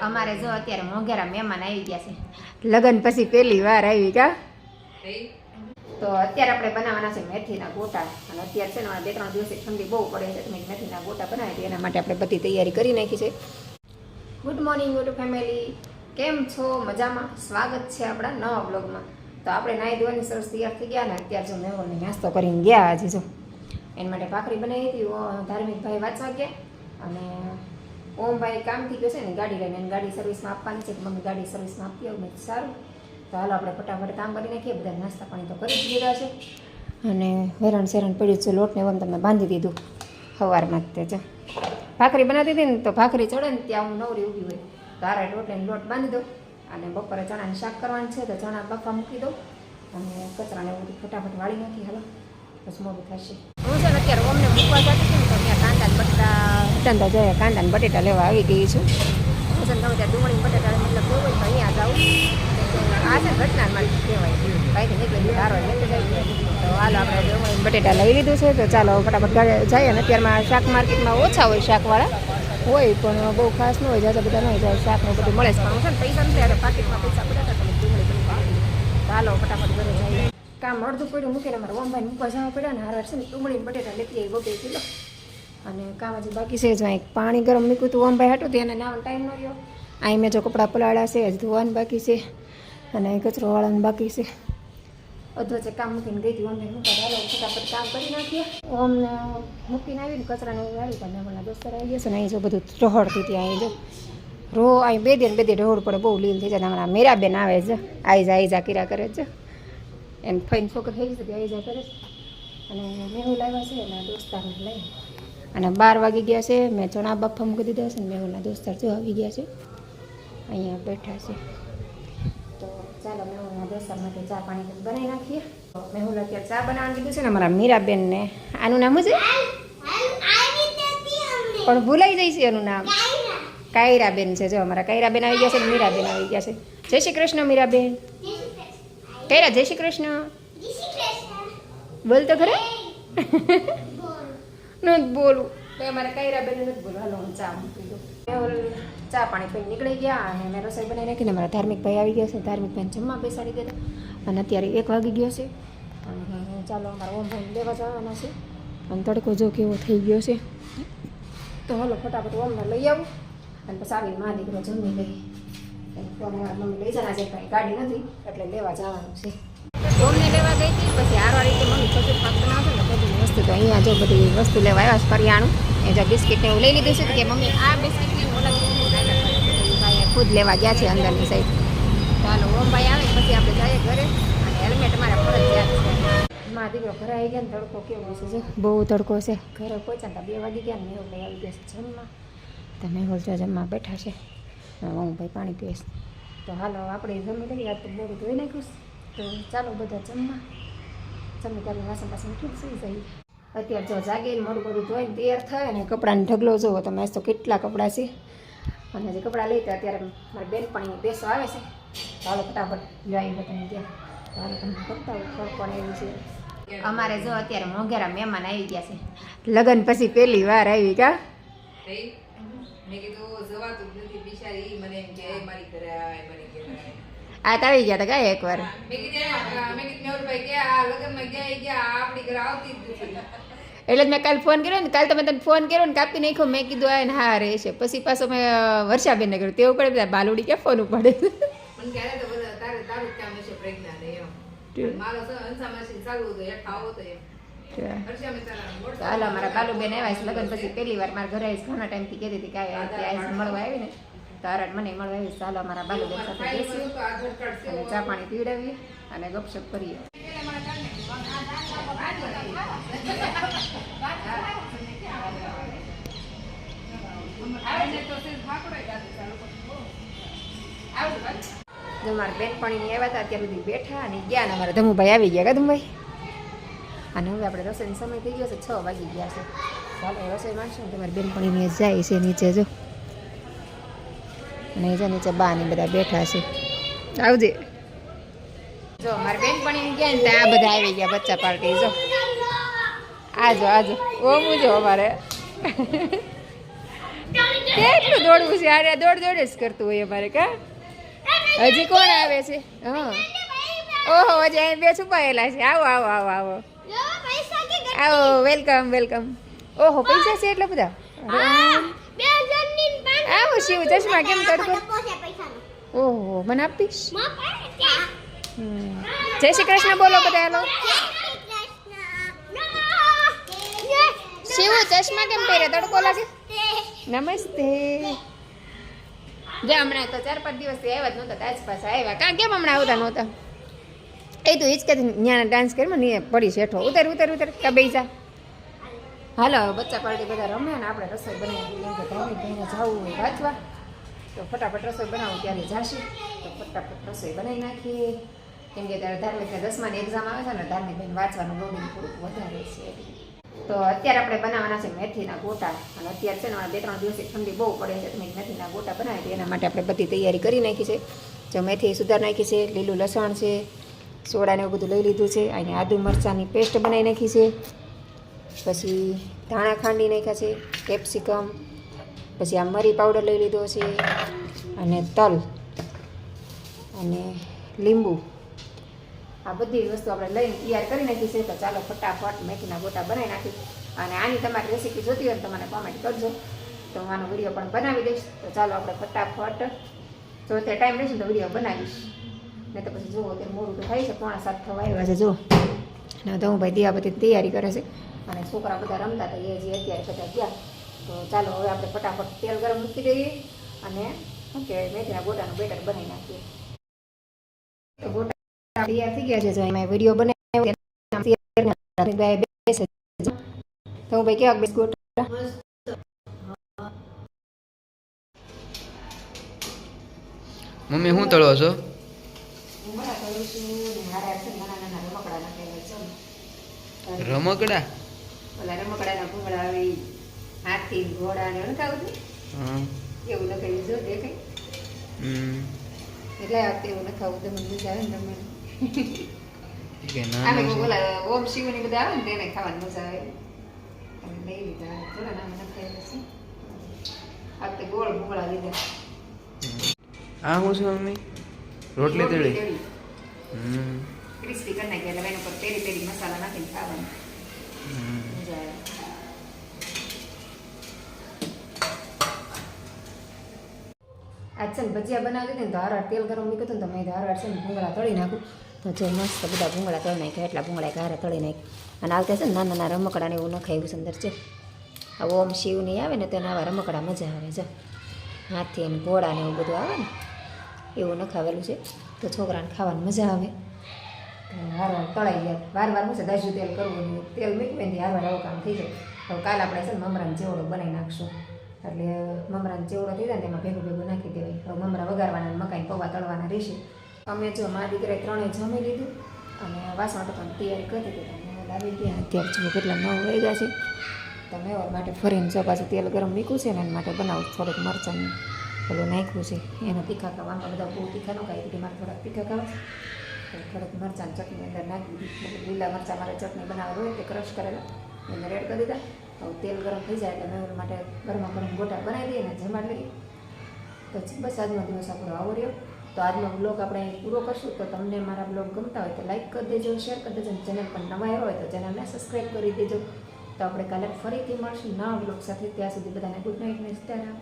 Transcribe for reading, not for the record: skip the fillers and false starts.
અમારે જો અત્યારે મોંઘેરા મહેમાન આવી ગયા છે, લગ્ન પછી પહેલી વાર આવી કા. તો અત્યારે આપણે બનાવવાના છે મેથીના ગોટા. અને અત્યારે છે ને 2-3 દિવસથી ઠંડી બહુ પડે છે, તો મેથીના ગોટા બનાવી દઈએ. એના માટે આપણે બધી તૈયારી કરી નાખી છે. ગુડ મોર્નિંગ યુટ્યુબ ફેમિલી, કેમ છો? મજામાં? સ્વાગત છે આપણા નવા બ્લોગમાં. તો આપણે નાહી ધોવાની સરસ તૈયાર થઈ ગયા ને અત્યારે જો મેહોલને નાસ્તો કરીને ગયા. હજી જો એના માટે ભાખરી બનાવી હતી. ધાર્મિકભાઈ વાંચવા ગયા અને ઓમભાઈ કામથી ગયો છે ને ગાડી લઈને, એને ગાડી સર્વિસમાં આપવાની છે. મમ્મી ગાડી સર્વિસમાં આપી આવું ને સારું. તો હાલો આપણે ફટાફટ કામ કરી નાખીએ. બધા નાસ્તા પાણી તો કરી જ દીધા છે અને હેરાન સેરાન પડ્યું છે. લોટને એમ તમને બાંધી દીધું સવારમાં જ. તે ભાખરી બનાવતી હતી ને તો ભાખરી ચડે ને ત્યાં હું નવરી ઊભી હોય તો આરે રોટલીને લોટ બાંધી દઉં. અને બપોરે ચણાનું શાક કરવાનું છે તો ચણા બાફા મૂકી દઉં અને કચરાને બધું ફટાફટ વાળી નાખી. હાલો પછી મોડું થશે. હું છે ને અત્યારે ઓમને મૂકવા જતી હતી ને તો ત્યાં કાંદા જાય કાંદા ને બટેટા લેવા આવી ગઈ છું. હું છે ને તમે ત્યાં ડુંગળી બટેટા મતલબ જોવું હોય તો અહીંયા જાઉં. આ છે ઘટના માટે કહેવાય ભાઈથી નીકળી સારો લેતી જાય. તો હાલો આપણે ડુંગળી બટેટા લઈ લીધું છે. તો ચાલો ફટાફટ જઈએ. અને અત્યારમાં શાક માર્કેટમાં ઓછા હોય શાકવાળા હોય પણ બહુ ખાસ ન હોય, જાજા બધા ન હોય જાય. શાકનું બધું મળે છે પણ હું છે ને પૈસા નથી ત્યારે પાકીટમાં પૈસા પડ્યા હતા તમે ડુંગળી બટેટા. ચાલો ફટાફટ ઘરે જઈએ. કામ અડધું પડ્યું મૂકીને અમારે ઓમભાઈ મૂકવા જવા પડ્યા ને હારવાર છે ને ડુંગળી બટેટા લેતી આવી 2 કિલો. અને કામ હજી બાકી છે. જો એક પાણી ગરમ મૂક્યું હતું ઓમભાઈ હાટું તો એને નાવાનો ટાઈમ ન રહ્યો. અહીં મેં જો કપડાં પલાળ્યા છે, હજી ધોવાનું બાકી છે અને કચરો વાળવાનું બાકી છે. અધવચ્ચે કામ મૂકીને ગઈ હતી ઓમને મૂકવા. ચાલો ફટાફટ કામ કરી નાખીએ. ઓમને મૂકીને આવીને કચરાને વાળી પણ મેં દોસ્તર આવી જશે ને અહીં જો બધું ઢોળતી હતી. અહીં જો અહીં બે દે ઢોળ પડે, બહુ લીલ થઈ જાય. હમણાં મીરાબેન આવે છે, આઈ જા કીરા કરે છે. એને ફઈને છોકરી થઈ જશે આઈ જા કરે છે. અને મેહુલ આવ્યા છે એના દોસ્તારને લઈ. અને 12 વાગી ગયા છે. મેં ચણા બાફા મૂકી દીધા છે ને મેહુલના દોસ્તાર જો આવી ગયા છે, અહીંયા બેઠા છે. તો ચાલો મેહુલના દોસ્તાર માટે ચા પાણી બનાવી નાખીએ. મેહુલ અત્યારે ચા બનાવવાનું કીધું છે ને અમારા મીરાબેનને. આનું નામ શું છે? પણ ભૂલાઈ જાય છે એનું નામ. કાયરાબેન છે. જો અમારા કાયરાબેન આવી ગયા છે ને મીરાબેન આવી ગયા છે. જય શ્રી કૃષ્ણ મીરાબેન. કાયરા જય શ્રી કૃષ્ણ બોલ તો ખરે. નથી બોલું તો અમારા કાયરાબેન નથી બોલું. હાલો હું ચા મૂકી દઉં. મેહુલ ચા પાણી પીને નીકળી ગયા અને મેં રસોઈ બનાવી નાખીને અમારા ધાર્મિકભાઈ આવી ગયા છે. ધાર્મિકભાઈને જમવા બેસાડી દીધા અને અત્યારે 1 વાગી ગયો છે. અને ચાલો અમારા ઓમભાઈને લેવા જવાના છે. અને તડકો જો કેવો થઈ ગયો છે. તો હાલો ફટાફટ ઓમને લઈ આવું અને પછી આવીને મા દીકરો જમી લઈએ. મારા મમ્મી લઈ જવાના છે, કાંઈ ગાડી નથી એટલે લેવા જવાનું છે. ઓમને લેવા ગઈ હતી પછી હારવાર રીતે મમ્મી કશું પાક બનાવશે ને બધી વસ્તુ. તો અહીંયા જો બધી વસ્તુ લેવા આવ્યા છે કરિયાણું. એ જો બિસ્કિટને એવું લઈ લીધું છે કે મમ્મી આ બિસ્કિટને ભાઈ ખુદ લેવા ગયા છે અંદરની સાઈડ. તો હાલો ઓમભાઈ આવે પછી આપણે જઈએ ઘરે. અને હેલ્મેટ મારા ફરજિયાત છે. મારા દીકરો ઘરે આવી ગયા ને તડકો કેવો છે જો બહુ તડકો છે. ઘરે પહોંચ્યા ને 2 વાગી ગયા ને મેહુલ લઈ આવી ગયા છે જમવા. તો મેહુલ જો જમવા બેઠા છે. ઓમભાઈ પાણી પીએ છે. તો હાલો આપણે જમી લઈએ. તો બહુ ધોઈ નાખ્યું. તો ચાલો બધા જમવા. જમી કરીને વાસણ પાસણ મૂકીને સુઈ જઈએ. અત્યારે જો જાગીને મોડું બધું ધોઈને તૈયાર થાય ને કપડાને ઢગલો જોવો તમે. આજ તો કેટલા કપડાં છે. અને જે કપડાં લઈ તો અત્યારે મારી બેનપણી બેસવા આવે છે. ચાલો ફટાફટ જઈ બધાને ત્યાં. ચાલો તમને બતાવું ફળ પણ એવું છે. અમારે જો અત્યારે મોંઘેરા મહેમાન આવી ગયા છે, લગ્ન પછી પહેલી વાર આવી કા. મેં કીધું જવાતું જ નથી બિચારી. મને એમ કે મારી ઘરે આય મારી ઘરે આય. આ તો આવી ગયા હતા કાંઈ એકવાર. મેં કીધું મેહુલભાઈ કે આ લગ્નમાં ગયા આપણી ઘરે આવતી જ નથી. એટલે જ મેં કાલે ફોન કર્યો ને. કાલે તમે તને ફોન કર્યો ને કાપી નાખ્યો. મેં કીધું આ ને હા રહેશે. પછી પાછો મેં વર્ષાબેનને કર્યું. તેવું પડે બધા બાલુડી ક્યાં ફોન ઉપાડે. મને ક્યારે તો બધા તારું જ કામ હશે પ્રેગ્નન્ટ એમ. મારો અંસામાં ચાલુ હતો એક આવો તો એમ. ચાલો અમારા બાલુબેન આવ્યા છે લગ્ન પછી પહેલી વાર મારા ઘરે આવીશ. ઘણા ટાઈમથી કહેતી હતી કે આવીશ મળવા આવી ને તો આરાટ મને મળવા આવીશ. ચાલો અમારા બાલુબેન સાથે બેસીએ અને ચા પાણી પીવડાવીએ અને ગપશપ કરીએ. જો મારા બેનપણીની આવ્યા હતા અત્યારે બધી બેઠા અને ગયા ને અમારા ધમુભાઈ આવી ગયા કા ધમુભાઈ. અને હવે આપણે રસોઈનો સમય થઈ ગયો છે, 6 વાગી ગયા છે. ચાલો રસોઈ માંગશું ને તમારી બેનપણીની જાય છે નીચે જો. અને એ નીચે બા ને બધા બેઠા છે. આવજે. જો મારી બેનપણીને ગયા ને ત્યાં આ બધા આવી ગયા બચ્ચા પાર્ટી. જો આજો ઓમું જો અમારે કેટલું દોડવું છે અરે દોડ જ કરતું હોય અમારે કા હજી કોણ આવે છે હા ઓહો હજી અહીં બે છુપાયેલા છે આવો આવો આવો આવો આવો વેલકમ વેલકમ ઓહો પૈસા છે એટલા બધા આવો શિવ ચશ્મા કેમ તડકો ઓહો મને આપીશ જય શ્રી કૃષ્ણ બોલો બધા હાલો શિવ ચશ્મા કેમ પહેરે તડકો લાગે નમસ્તે જે હમણાં તો 4-5 દિવસથી આવ્યા જ નહોતા તાજ પાસે આવ્યા કાં કેમ હમણાં આવતા નહોતા એ તો હિચકે ન્યાના ડાન્સ કરી ને પડી શેઠો ઉતર ઉતર ઉતર કા બેસા હાલો બચ્ચા પાર્ટી બધા રમે ને આપણે રસોઈ બનાવી કેમ કે ધાર્મિક ભાઈને જવું હોય વાંચવા તો ફટાફટ રસોઈ બનાવું ત્યારે જાશું તો ફટાફટ રસોઈ બનાવી નાખીએ કેમ કે ત્યારે ધાર્મિકને 10માની એક્ઝામ આવે છે ને ધાર્મિક ભાઈને વાંચવાનું લોડિંગ થોડુંક વધારે છે તો અત્યારે આપણે બનાવવાના છે મેથીના ગોટા અને અત્યારે છે ને 2-3 દિવસથી ઠંડી બહુ પડે છે તો મેં મેથીના ગોટા બનાવી હતી એના માટે આપણે બધી તૈયારી કરી નાખી છે જો મેથી સુધાર નાખી છે લીલું લસણ છે સોડાને એવું બધું લઈ લીધું છે અહીંયા આદુ મરચાંની પેસ્ટ બનાવી નાખી છે પછી ધાણા ખાંડી નાખ્યા છે કેપ્સિકમ પછી આ મરી પાવડર લઈ લીધો છે અને તલ અને લીંબુ આ બધી વસ્તુ આપણે લઈને તૈયાર કરી નાખી છે તો ચાલો ફટાફટ મેથીના ગોટા બનાવી નાખી અને આની તમારી રેસીપી જોતી હોય તો મને કોમેન્ટ કરજો તો હું આનો વિડીયો પણ બનાવી દઈશ તો ચાલો આપણે ફટાફટ જો તે ટાઈમ રહેશે તો વિડીયો બનાવીશ ને તો પછી જુઓ તે મોડું તો થાય છે 6:45 થવા આવ્યા છે જો અને તો હું ભાઈ દિયાબત્તી તૈયારી કરે છે અને છોકરા બધા રમતા હતા એ જે અત્યારે બધા ગયા તો ચાલો હવે આપણે ફટાફટ તેલ ગરમ મૂકી દઈએ અને શું કહેવાય મેથીના ગોટાનું બેટર બનાવી નાખીએ તો ગોટા તૈયાર થઈ ગયા છે જો એમાં વિડીયો બનાવ્યો બેસે તો હું ભાઈ કેવા બેસ ગોટા મમ્મી શું તળો છો રમકડા ઓલા રમકડાના ભૂંગળા આવી હાથી ઘોડા ને એવું ખાવું એવું લખાયું જો દેખાય એટલે આ વખતે એવું લખાવું તમને મજા આવે ને તમે આમે બોલા ઓમ શિવ ની બધા આવે ને તેને ખાવાની મજા આવે લઈ લીધા થોડા નામ લખાયેલા છે આ વખતે ગોળ ભૂંગળા લીધા આ શું છે મમ્મી રોટલી તળી ક્રિસ્પી કરી નાખી એટલે એના પર પેરી પેરી મસાલા નાખીને ખાવાનું મજા આવે આજ છે ને ભજીયા બનાવી દીધી ને તો હારવાર તેલ ગરમ મૂક્યું હતું ને તો મેં હારવાર છે ને ભૂંગળા તળી નાખું તો જો મસ્ત બધા ભૂંગળા તળી નાખ્યા એટલા ભૂંગળા હારે તળી નાખ્યા અને આવતા છે ને નાના નાના રમકડાને એવું નખાયું સુંદર છે આ ઓમ શિવની આવે ને તેને આવા રમકડા મજા આવે જો હાથી ને ઘોડા ને એવું બધું આવે ને એવું નખાવેલું છે તો છોકરાને ખાવાની મજા આવે હારવાર તળાઈ જાય વાર હું છે દાજુ તેલ કરવું નહીં તેલ મૂકવું ને હારવાર આવું કામ થઈ જાય તો કાલ આપણે છે ને મમરાનો ચેવડો બનાવી નાખશું એટલે મમરાનો ચેવડો થઈ જાય ને એમાં ભેગું ભેગું નાખી દેવાય તો મમરા વગારવાના મકાઈ પૌવા તળવાના રહેશે અમે જો મારા દીકરાએ 3 જમી લીધું અને વાસણ ટકાની તૈયારી કરી દીધી અમે લાવી ગયા અત્યારે જો કેટલા 9 વાગ્યા છે તો મેવર માટે ફરીને જો પાછું તેલ ગરમ મૂક્યું છે ને એના માટે બનાવું થોડુંક મરચાંનું પેલું નાખ્યું છે એના તીખા ખાવા બધા બહુ તીખા ન ખાઈ દીધી મારે થોડાક તીખા ખાવા થોડુંક મરચાંની ચટણી અંદર નાખી દીધી લીલા મરચાં મારે ચટણી બનાવવા હોય તે ક્રશ કરેલા એને રેડ કરી દીધા હવે તેલ ગરમ થઈ જાય એટલે મેવર માટે ગરમા ગરમ ગોટા બનાવી દઈએ ને જમાડ લઈએ પછી બસ આજનો દિવસ આપણો આવો રહ્યો તો આજનો બ્લોગ આપણે અહીં પૂરો કરશું તો તમને મારા બ્લોગ ગમતા હોય તો લાઈક કરી દેજો શેર કરી દેજો ચેનલ પર નવા આવ્યા હોય તો ચેનલને સબસ્ક્રાઈબ કરી દેજો તો આપણે કાલે ફરીથી મળશું નવા બ્લોગ સાથે ત્યાં સુધી બધાને ગુડ નાઇટ ને સીતારામ